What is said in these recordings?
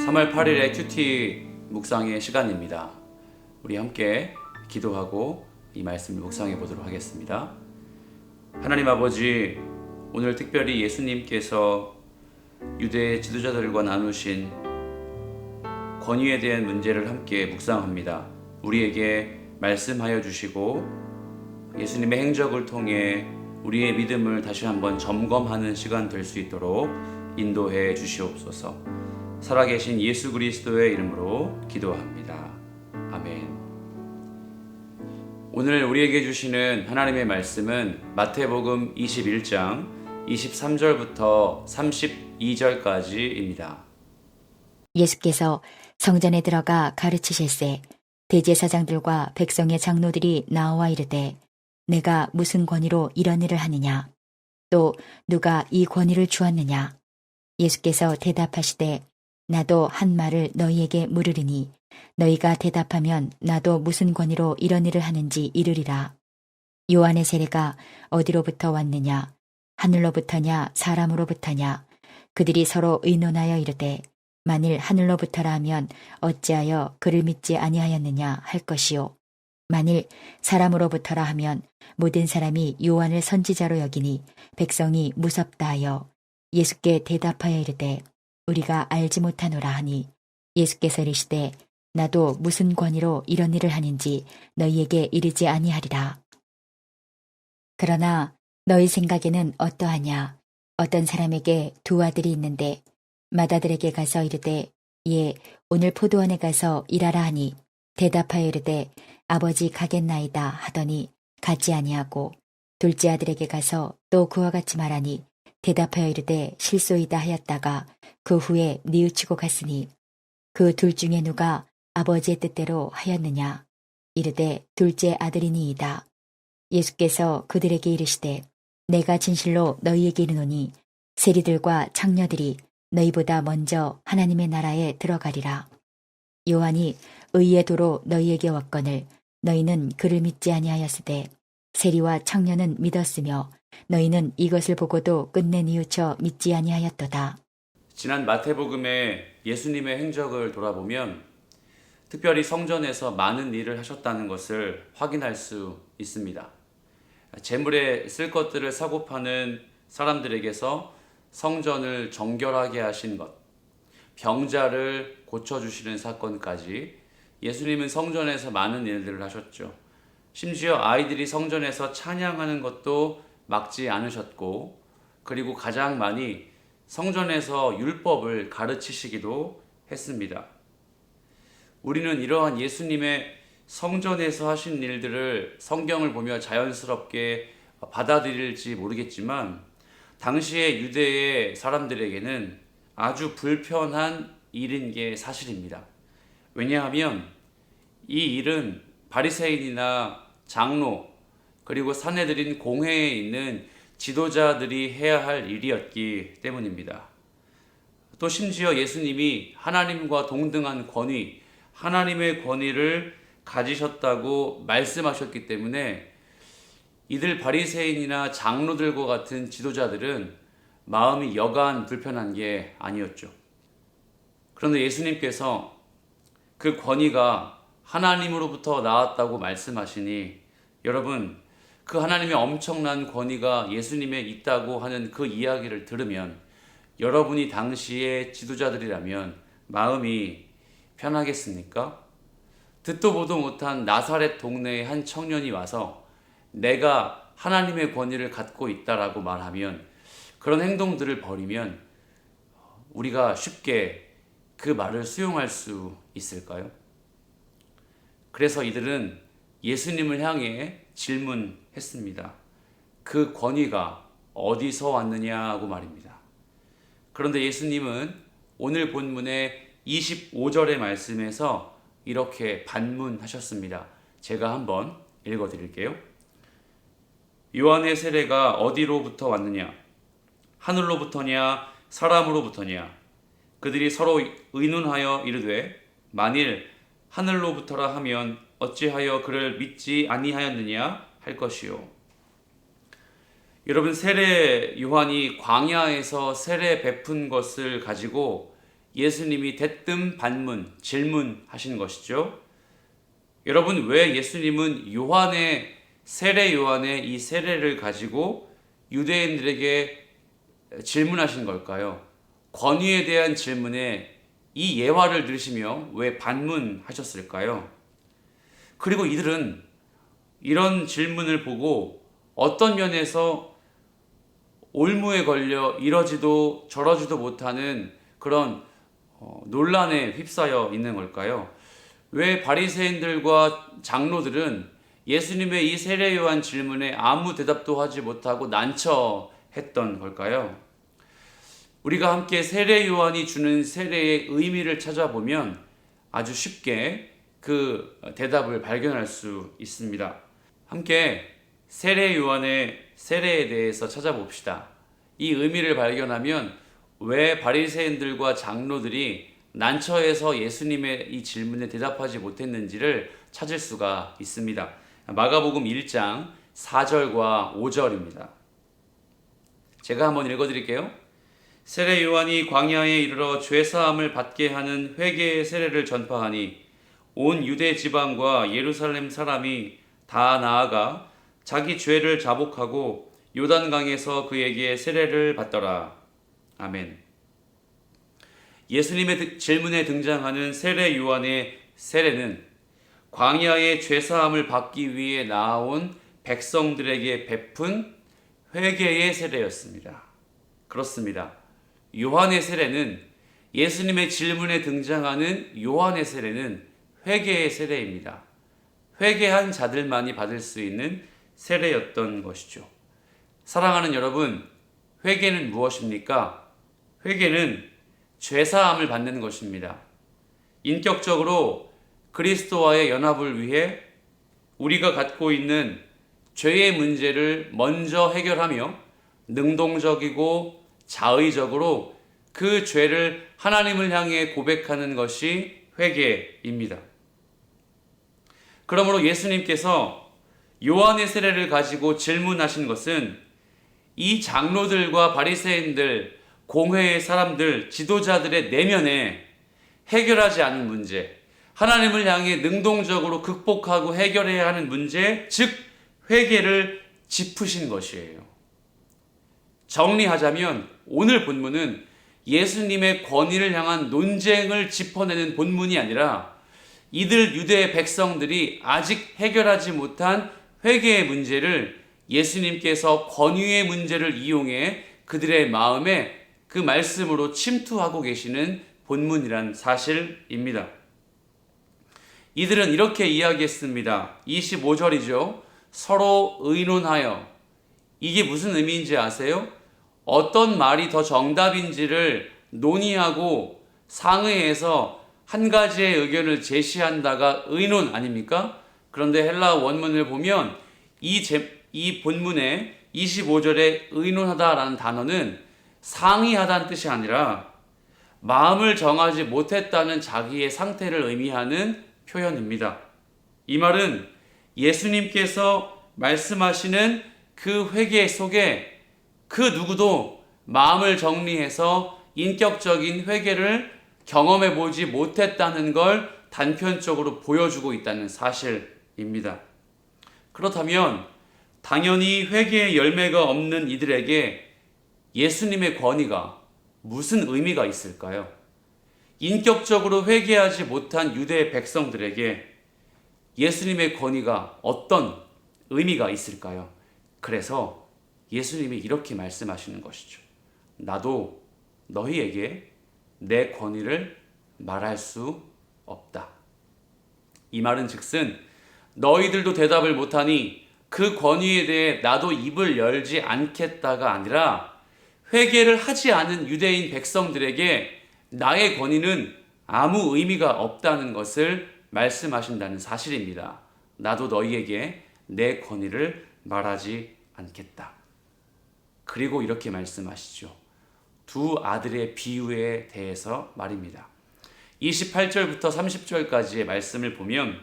3월 8일의 큐티 묵상의 시간입니다. 우리 함께 기도하고 이 말씀을 묵상해 보도록 하겠습니다. 하나님 아버지, 오늘 특별히 예수님께서 유대 지도자들과 나누신 권위에 대한 문제를 함께 묵상합니다. 우리에게 말씀하여 주시고 예수님의 행적을 통해 우리의 믿음을 다시 한번 점검하는 시간 될 수 있도록 인도해 주시옵소서. 살아계신 예수 그리스도의 이름으로 기도합니다. 아멘. 오늘 우리에게 주시는 하나님의 말씀은 마태복음 21장 23절부터 32절까지입니다. 예수께서 성전에 들어가 가르치실세 대제사장들과 백성의 장로들이 나와 이르되 내가 무슨 권위로 이런 일을 하느냐 또 누가 이 권위를 주었느냐. 예수께서 대답하시되 나도 한 말을 너희에게 물으리니 너희가 대답하면 나도 무슨 권위로 이런 일을 하는지 이르리라. 요한의 세례가 어디로부터 왔느냐 하늘로부터냐 사람으로부터냐. 그들이 서로 의논하여 이르되 만일 하늘로부터라 하면 어찌하여 그를 믿지 아니하였느냐 할 것이요 만일 사람으로부터라 하면 모든 사람이 요한을 선지자로 여기니 백성이 무섭다 하여 예수께 대답하여 이르되 우리가 알지 못하노라 하니 예수께서 이르시되 나도 무슨 권위로 이런 일을 하는지 너희에게 이르지 아니하리라. 그러나 너희 생각에는 어떠하냐. 어떤 사람에게 두 아들이 있는데 맏아들에게 가서 이르되 예 오늘 포도원에 가서 일하라 하니 대답하여 이르되 아버지 가겠나이다 하더니 가지 아니하고 둘째 아들에게 가서 또 그와 같이 말하니 대답하여 이르되 실소이다 하였다가 그 후에 뉘우치고 갔으니 그 둘 중에 누가 아버지의 뜻대로 하였느냐. 이르되 둘째 아들이니이다. 예수께서 그들에게 이르시되 내가 진실로 너희에게 이르노니 세리들과 창녀들이 너희보다 먼저 하나님의 나라에 들어가리라. 요한이 의의 도로 너희에게 왔거늘 너희는 그를 믿지 아니하였으되 세리와 창녀는 믿었으며 너희는 이것을 보고도 끝내 뉘우쳐 믿지 아니하였도다. 지난 마태복음의 예수님의 행적을 돌아보면 특별히 성전에서 많은 일을 하셨다는 것을 확인할 수 있습니다. 재물에 쓸 것들을 사고 파는 사람들에게서 성전을 정결하게 하신 것, 병자를 고쳐주시는 사건까지 예수님은 성전에서 많은 일들을 하셨죠. 심지어 아이들이 성전에서 찬양하는 것도 막지 않으셨고, 그리고 가장 많이 성전에서 율법을 가르치시기도 했습니다. 우리는 이러한 예수님의 성전에서 하신 일들을 성경을 보며 자연스럽게 받아들일지 모르겠지만 당시의 유대의 사람들에게는 아주 불편한 일인 게 사실입니다. 왜냐하면 이 일은 바리새인이나 장로 그리고 사내들인 공회에 있는 지도자들이 해야 할 일이었기 때문입니다. 또 심지어 예수님이 하나님과 동등한 권위, 하나님의 권위를 가지셨다고 말씀하셨기 때문에 이들 바리새인이나 장로들과 같은 지도자들은 마음이 여간 불편한 게 아니었죠. 그런데 예수님께서 그 권위가 하나님으로부터 나왔다고 말씀하시니 여러분, 그 하나님의 엄청난 권위가 예수님에 있다고 하는 그 이야기를 들으면 여러분이 당시의 지도자들이라면 마음이 편하겠습니까? 듣도 보도 못한 나사렛 동네의 한 청년이 와서 내가 하나님의 권위를 갖고 있다라고 말하면 그런 행동들을 벌이면 우리가 쉽게 그 말을 수용할 수 있을까요? 그래서 이들은 예수님을 향해 질문했습니다. 그 권위가 어디서 왔느냐고 말입니다. 그런데 예수님은 오늘 본문의 25절의 말씀에서 이렇게 반문하셨습니다. 제가 한번 읽어드릴게요. 요한의 세례가 어디로부터 왔느냐? 하늘로부터냐? 사람으로부터냐? 그들이 서로 의논하여 이르되 만일 하늘로부터라 하면 어찌하여 그를 믿지 아니하였느냐 할 것이요. 여러분, 세례 요한이 광야에서 세례 베푼 것을 가지고 예수님이 대뜸 반문, 질문하신 것이죠. 여러분, 왜 예수님은 세례 요한의 이 세례를 가지고 유대인들에게 질문하신 걸까요? 권위에 대한 질문에 이 예화를 들으시며 왜 반문하셨을까요? 그리고 이들은 이런 질문을 보고 어떤 면에서 올무에 걸려 이러지도 저러지도 못하는 그런 논란에 휩싸여 있는 걸까요? 왜 바리새인들과 장로들은 예수님의 이 세례 요한 질문에 아무 대답도 하지 못하고 난처했던 걸까요? 우리가 함께 세례 요한이 주는 세례의 의미를 찾아보면 아주 쉽게 그 대답을 발견할 수 있습니다. 함께 세례 요한의 세례에 대해서 찾아봅시다. 이 의미를 발견하면 왜 바리새인들과 장로들이 난처해서 예수님의 이 질문에 대답하지 못했는지를 찾을 수가 있습니다. 마가복음 1장 4절과 5절입니다. 제가 한번 읽어드릴게요. 세례 요한이 광야에 이르러 죄사함을 받게 하는 회개의 세례를 전파하니 온 유대 지방과 예루살렘 사람이 다 나아가 자기 죄를 자복하고 요단강에서 그에게 세례를 받더라. 아멘. 예수님의 질문에 등장하는 세례 요한의 세례는 광야의 죄사함을 받기 위해 나아온 백성들에게 베푼 회개의 세례였습니다. 그렇습니다. 요한의 세례는 예수님의 질문에 등장하는 요한의 세례는 회개의 세례입니다. 회개한 자들만이 받을 수 있는 세례였던 것이죠. 사랑하는 여러분, 회개는 무엇입니까? 회개는 죄사함을 받는 것입니다. 인격적으로 그리스도와의 연합을 위해 우리가 갖고 있는 죄의 문제를 먼저 해결하며 능동적이고 자의적으로 그 죄를 하나님을 향해 고백하는 것이 회개입니다. 그러므로 예수님께서 요한의 세례를 가지고 질문하신 것은 이 장로들과 바리새인들, 공회의 사람들, 지도자들의 내면에 해결하지 않은 문제, 하나님을 향해 능동적으로 극복하고 해결해야 하는 문제, 즉 회개를 짚으신 것이에요. 정리하자면 오늘 본문은 예수님의 권위를 향한 논쟁을 짚어내는 본문이 아니라 이들 유대 백성들이 아직 해결하지 못한 회개의 문제를 예수님께서 권위의 문제를 이용해 그들의 마음에 그 말씀으로 침투하고 계시는 본문이란 사실입니다. 이들은 이렇게 이야기했습니다. 25절이죠. 서로 의논하여. 이게 무슨 의미인지 아세요? 어떤 말이 더 정답인지를 논의하고 상의해서 한 가지의 의견을 제시한다가 의논 아닙니까? 그런데 헬라 원문을 보면 이 본문의 25절에 의논하다라는 단어는 상의하다는 뜻이 아니라 마음을 정하지 못했다는 자기의 상태를 의미하는 표현입니다. 이 말은 예수님께서 말씀하시는 그 회개 속에 그 누구도 마음을 정리해서 인격적인 회개를 경험해 보지 못했다는 걸 단편적으로 보여주고 있다는 사실입니다. 그렇다면 당연히 회개의 열매가 없는 이들에게 예수님의 권위가 무슨 의미가 있을까요? 인격적으로 회개하지 못한 유대 백성들에게 예수님의 권위가 어떤 의미가 있을까요? 그래서 예수님이 이렇게 말씀하시는 것이죠. 나도 너희에게 내 권위를 말할 수 없다. 이 말은 즉슨 너희들도 대답을 못하니 그 권위에 대해 나도 입을 열지 않겠다가 아니라 회개를 하지 않은 유대인 백성들에게 나의 권위는 아무 의미가 없다는 것을 말씀하신다는 사실입니다. 나도 너희에게 내 권위를 말하지 않겠다. 그리고 이렇게 말씀하시죠. 두 아들의 비유에 대해서 말입니다. 28절부터 30절까지의 말씀을 보면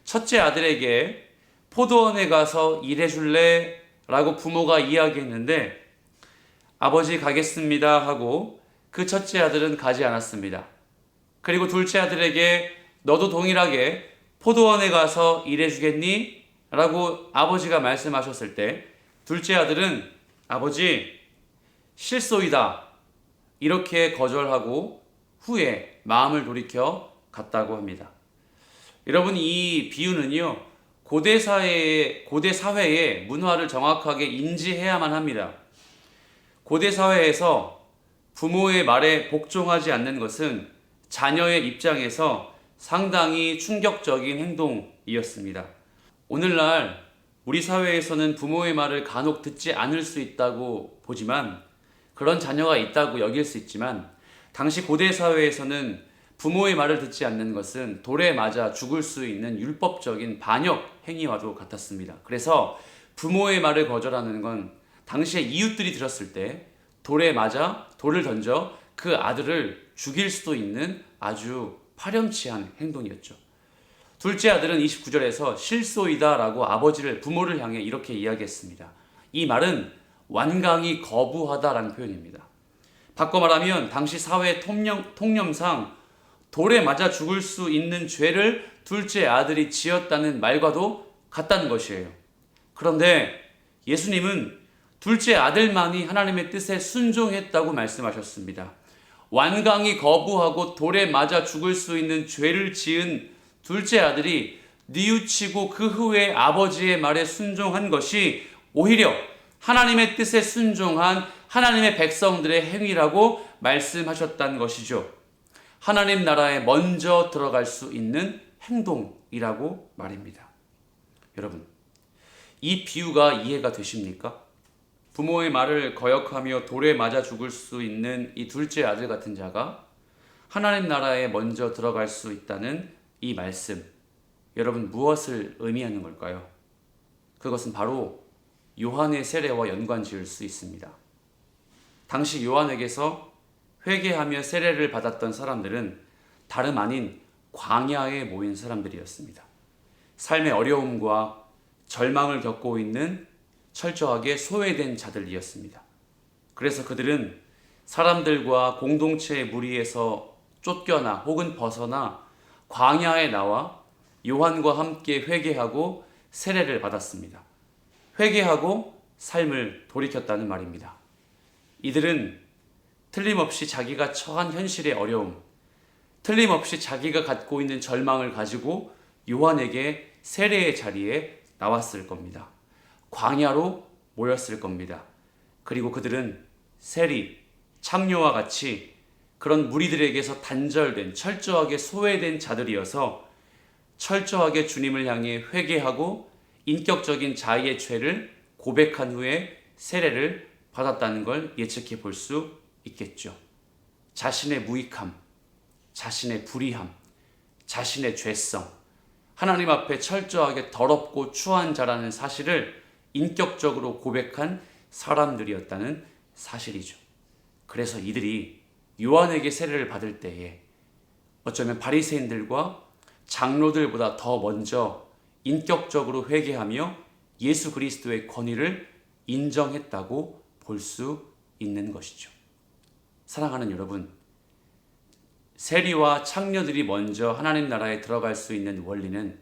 첫째 아들에게 포도원에 가서 일해줄래? 라고 부모가 이야기했는데 아버지 가겠습니다 하고 그 첫째 아들은 가지 않았습니다. 그리고 둘째 아들에게 너도 동일하게 포도원에 가서 일해주겠니? 라고 아버지가 말씀하셨을 때 둘째 아들은 아버지 실소이다 이렇게 거절하고 후에 마음을 돌이켜 갔다고 합니다. 여러분, 이 비유는요 고대 사회의 문화를 정확하게 인지해야만 합니다. 고대 사회에서 부모의 말에 복종하지 않는 것은 자녀의 입장에서 상당히 충격적인 행동이었습니다. 오늘날 우리 사회에서는 부모의 말을 간혹 듣지 않을 수 있다고 보지만, 그런 자녀가 있다고 여길 수 있지만, 당시 고대 사회에서는 부모의 말을 듣지 않는 것은 돌에 맞아 죽을 수 있는 율법적인 반역 행위와도 같았습니다. 그래서 부모의 말을 거절하는 건 당시에 이웃들이 들었을 때 돌에 맞아 돌을 던져 그 아들을 죽일 수도 있는 아주 파렴치한 행동이었죠. 둘째 아들은 29절에서 실소이다 라고 부모를 향해 이렇게 이야기했습니다. 이 말은 완강히 거부하다라는 표현입니다. 바꿔 말하면 당시 사회 통념상 돌에 맞아 죽을 수 있는 죄를 둘째 아들이 지었다는 말과도 같다는 것이에요. 그런데 예수님은 둘째 아들만이 하나님의 뜻에 순종했다고 말씀하셨습니다. 완강히 거부하고 돌에 맞아 죽을 수 있는 죄를 지은 둘째 아들이 뉘우치고 그 후에 아버지의 말에 순종한 것이 오히려 하나님의 뜻에 순종한 하나님의 백성들의 행위라고 말씀하셨다는 것이죠. 하나님 나라에 먼저 들어갈 수 있는 행동이라고 말입니다. 여러분, 이 비유가 이해가 되십니까? 부모의 말을 거역하며 돌에 맞아 죽을 수 있는 이 둘째 아들 같은 자가 하나님 나라에 먼저 들어갈 수 있다는 이 말씀, 여러분 무엇을 의미하는 걸까요? 그것은 바로 요한의 세례와 연관 지을 수 있습니다. 당시 요한에게서 회개하며 세례를 받았던 사람들은 다름 아닌 광야에 모인 사람들이었습니다. 삶의 어려움과 절망을 겪고 있는 철저하게 소외된 자들이었습니다. 그래서 그들은 사람들과 공동체의 무리에서 쫓겨나 혹은 벗어나 광야에 나와 요한과 함께 회개하고 세례를 받았습니다. 회개하고 삶을 돌이켰다는 말입니다. 이들은 틀림없이 자기가 처한 현실의 어려움, 틀림없이 자기가 갖고 있는 절망을 가지고 요한에게 세례의 자리에 나왔을 겁니다. 광야로 모였을 겁니다. 그리고 그들은 세리, 창녀와 같이 그런 무리들에게서 단절된, 철저하게 소외된 자들이어서 철저하게 주님을 향해 회개하고 인격적인 자기의 죄를 고백한 후에 세례를 받았다는 걸 예측해 볼 수 있겠죠. 자신의 무익함, 자신의 불의함, 자신의 죄성, 하나님 앞에 철저하게 더럽고 추한 자라는 사실을 인격적으로 고백한 사람들이었다는 사실이죠. 그래서 이들이 요한에게 세례를 받을 때에 어쩌면 바리새인들과 장로들보다 더 먼저 인격적으로 회개하며 예수 그리스도의 권위를 인정했다고 볼 수 있는 것이죠. 사랑하는 여러분, 세리와 창녀들이 먼저 하나님 나라에 들어갈 수 있는 원리는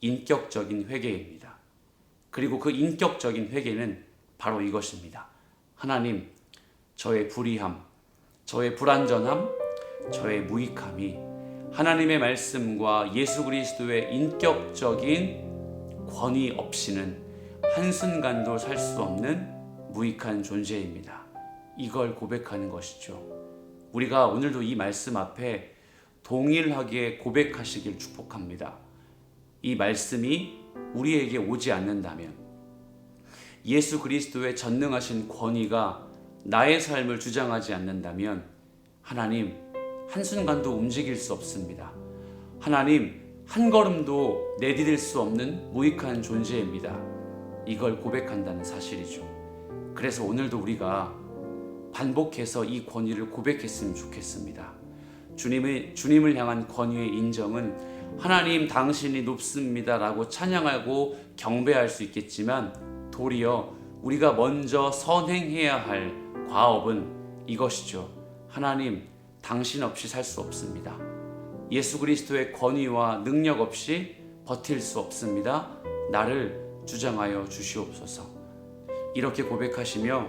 인격적인 회개입니다. 그리고 그 인격적인 회개는 바로 이것입니다. 하나님, 저의 불의함, 저의 불완전함, 저의 무익함이 하나님의 말씀과 예수 그리스도의 인격적인 권위 없이는 한순간도 살 수 없는 무익한 존재입니다. 이걸 고백하는 것이죠. 우리가 오늘도 이 말씀 앞에 동일하게 고백하시길 축복합니다. 이 말씀이 우리에게 오지 않는다면, 예수 그리스도의 전능하신 권위가 나의 삶을 주장하지 않는다면 하나님, 한순간도 움직일 수 없습니다. 하나님, 한 걸음도 내디딜 수 없는 무익한 존재입니다. 이걸 고백한다는 사실이죠. 그래서 오늘도 우리가 반복해서 이 권위를 고백했으면 좋겠습니다. 주님을 향한 권위의 인정은 하나님 당신이 높습니다 라고 찬양하고 경배할 수 있겠지만, 도리어 우리가 먼저 선행해야 할 과업은 이것이죠. 하나님, 당신 없이 살 수 없습니다. 예수 그리스도의 권위와 능력 없이 버틸 수 없습니다. 나를 주장하여 주시옵소서. 이렇게 고백하시며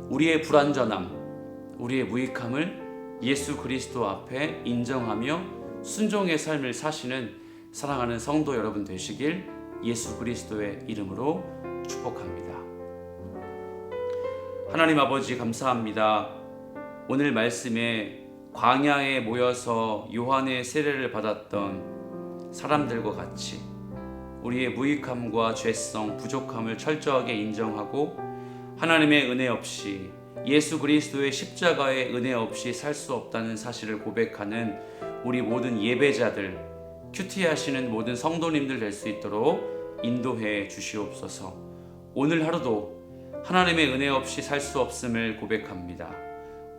우리의 불완전함, 우리의 무익함을 예수 그리스도 앞에 인정하며 순종의 삶을 사시는 사랑하는 성도 여러분 되시길 예수 그리스도의 이름으로 축복합니다. 하나님 아버지 감사합니다. 오늘 말씀에 광야에 모여서 요한의 세례를 받았던 사람들과 같이 우리의 무익함과 죄성, 부족함을 철저하게 인정하고 하나님의 은혜 없이, 예수 그리스도의 십자가의 은혜 없이 살 수 없다는 사실을 고백하는 우리 모든 예배자들, 큐티하시는 모든 성도님들 될 수 있도록 인도해 주시옵소서. 오늘 하루도 하나님의 은혜 없이 살 수 없음을 고백합니다.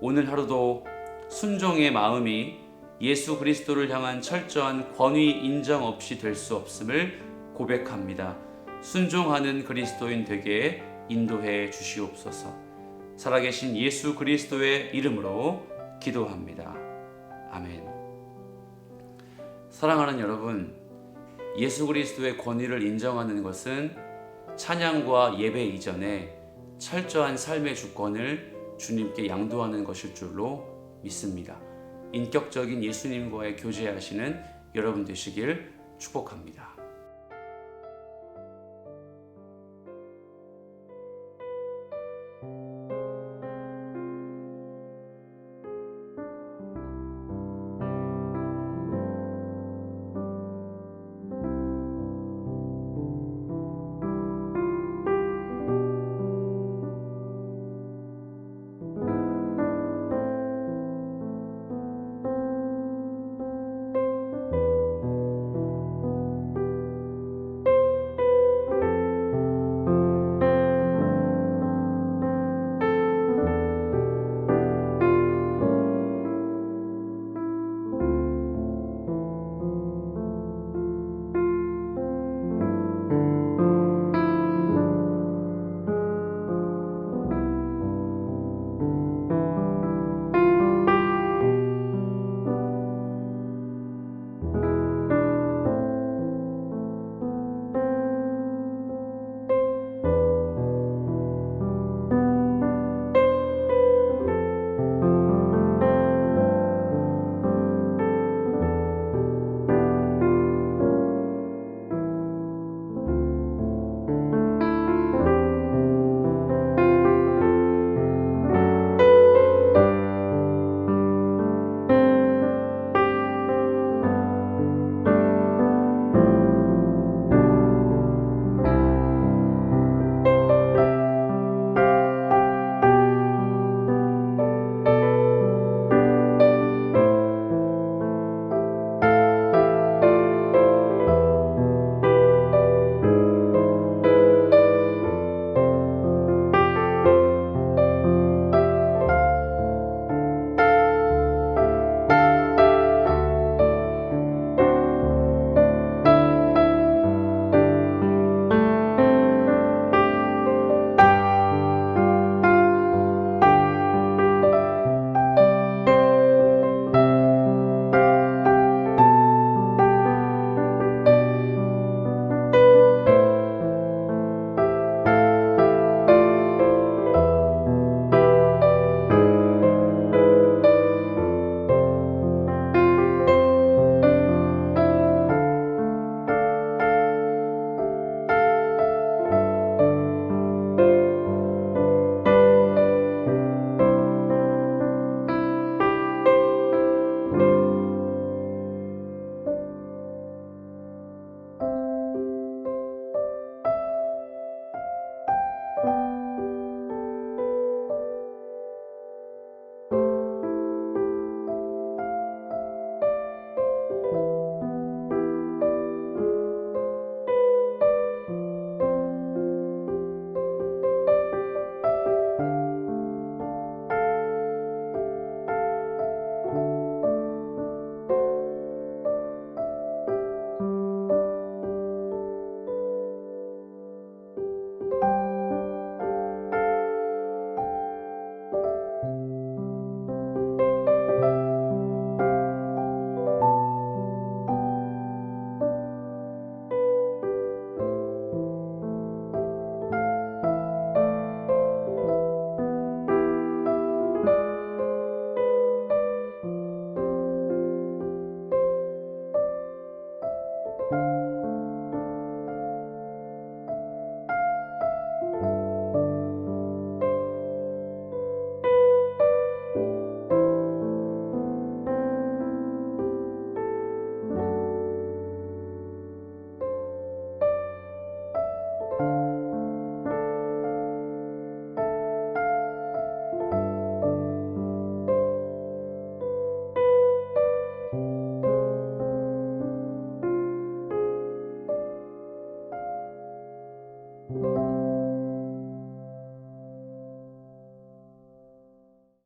오늘 하루도 순종의 마음이 예수 그리스도를 향한 철저한 권위 인정 없이 될 수 없음을 고백합니다. 순종하는 그리스도인 되게 인도해 주시옵소서. 살아계신 예수 그리스도의 이름으로 기도합니다. 아멘. 사랑하는 여러분, 예수 그리스도의 권위를 인정하는 것은 찬양과 예배 이전에 철저한 삶의 주권을 주님께 양도하는 것일 줄로 믿습니다. 인격적인 예수님과의 교제하시는 여러분 되시길 축복합니다.